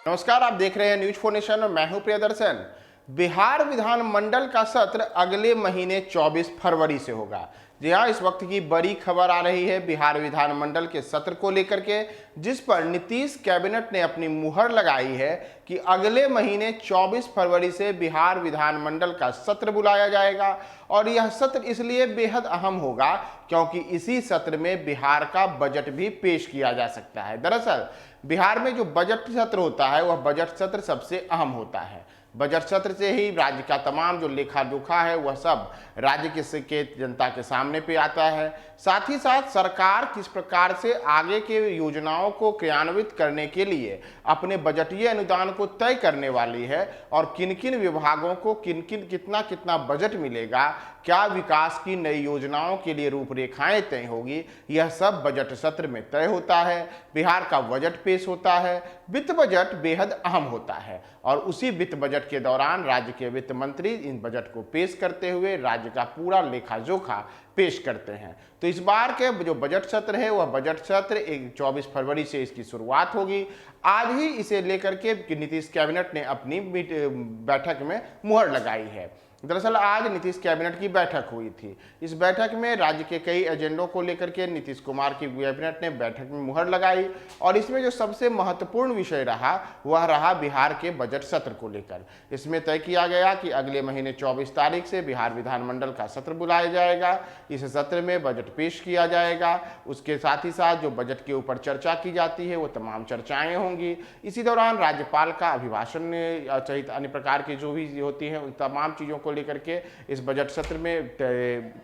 नमस्कार, आप देख रहे हैं न्यूज फॉर नेशन और मैं हूं प्रियदर्शन। बिहार विधानमंडल का सत्र अगले महीने 24 फरवरी से होगा। जी हाँ, इस वक्त की बड़ी खबर आ रही है बिहार विधानमंडल के सत्र को लेकर के, जिस पर नीतीश कैबिनेट ने अपनी मुहर लगाई है कि अगले महीने 24 फरवरी से बिहार विधानमंडल का सत्र बुलाया जाएगा। और यह सत्र इसलिए बेहद अहम होगा क्योंकि इसी सत्र में बिहार का बजट भी पेश किया जा सकता है। दरअसल बिहार में जो बजट सत्र होता है वह बजट सत्र सबसे अहम होता है। बजट सत्र से ही राज्य का तमाम जो लेखा जोखा है वह सब राज्य के जनता के सामने पे आता है। साथ ही साथ सरकार किस प्रकार से आगे के योजनाओं को क्रियान्वित करने के लिए अपने बजटीय अनुदान को तय करने वाली है और किन किन विभागों को कितना कितना बजट मिलेगा, क्या विकास की नई योजनाओं के लिए रूपरेखाएं तय होगी, यह सब बजट सत्र में तय होता है। बिहार का बजट पेश होता है। वित्त बजट बेहद अहम होता है और उसी वित्त बजट के दौरान राज्य के वित्त मंत्री इन बजट को पेश करते हुए राज्य का पूरा लेखा जोखा पेश करते हैं। तो इस बार के जो बजट सत्र है वह बजट सत्र 24 फरवरी से इसकी शुरुआत होगी। आज ही इसे लेकर के नीतीश कैबिनेट ने अपनी बैठक में मुहर लगाई है। दरअसल आज नीतीश कैबिनेट की बैठक हुई थी। इस बैठक में राज्य के कई एजेंडों को लेकर के नीतीश कुमार की कैबिनेट ने बैठक में मुहर लगाई और इसमें जो सबसे महत्वपूर्ण विषय रहा वह रहा बिहार के बजट सत्र को लेकर। इसमें तय किया गया कि अगले महीने 24 तारीख से बिहार विधानमंडल का सत्र बुलाया जाएगा। इस सत्र में बजट पेश किया जाएगा। उसके साथ ही साथ जो बजट के ऊपर चर्चा की जाती है वो तमाम चर्चाएं होंगी। इसी दौरान राज्यपाल का अभिभाषण सहित अन्य प्रकार की जो भी होती हैं उन तमाम चीज़ों को लेकर के इस बजट सत्र में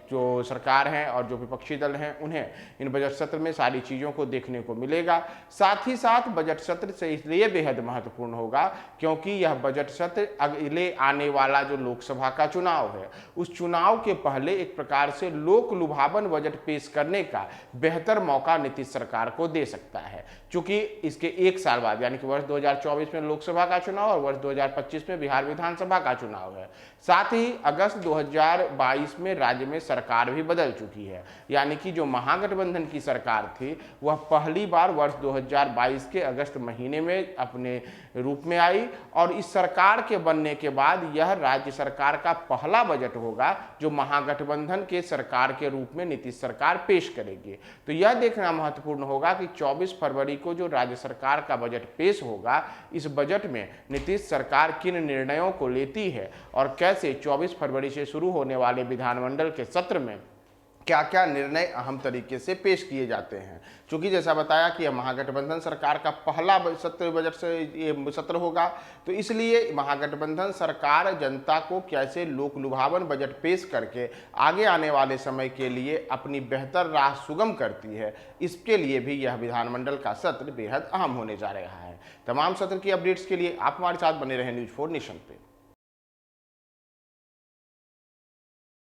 जो सरकार है और जो विपक्षी दल हैं उन्हें इन बजट सत्र में सारी चीज़ों को देखने को मिलेगा। साथ ही साथ बजट सत्र से इसलिए बेहद महत्वपूर्ण होगा क्योंकि यह बजट सत्र अगले आने वाला जो लोकसभा का चुनाव है उस चुनाव के पहले एक प्रकार से लोक लुभावन बजट पेश करने का बेहतर मौका नीतीश सरकार को दे सकता है। चूंकि इसके एक साल बाद यानी कि वर्ष 2024 में लोकसभा का चुनाव और वर्ष 2025 में बिहार विधानसभा का चुनाव है। साथ ही अगस्त 2022 में राज्य में सरकार भी बदल चुकी है, यानी कि जो महागठबंधन की सरकार थी वह पहली बार वर्ष 2022 के अगस्त महीने में अपने रूप में आई और इस सरकार के बनने के बाद यह राज्य सरकार का पहला बजट होगा जो महागठबंधन के सरकार के रूप में नीतीश सरकार पेश करेगी। तो यह देखना महत्वपूर्ण होगा कि 24 फरवरी को जो राज्य सरकार का बजट पेश होगा इस बजट में नीतीश सरकार किन निर्णयों को लेती है और कैसे 24 फरवरी से शुरू होने वाले विधानमंडल के सत्र में क्या क्या निर्णय अहम तरीके से पेश किए जाते हैं। क्योंकि जैसा बताया कि यह महागठबंधन सरकार का पहला बजट से ये सत्र होगा, तो इसलिए महागठबंधन सरकार जनता को कैसे लोक लुभावन बजट पेश करके आगे आने वाले समय के लिए अपनी बेहतर राह सुगम करती है, इसके लिए भी यह विधानमंडल का सत्र बेहद अहम होने जा रहा है। तमाम सत्र की अपडेट्स के लिए आप हमारे साथ बने रहें न्यूज 4 नेशन पे।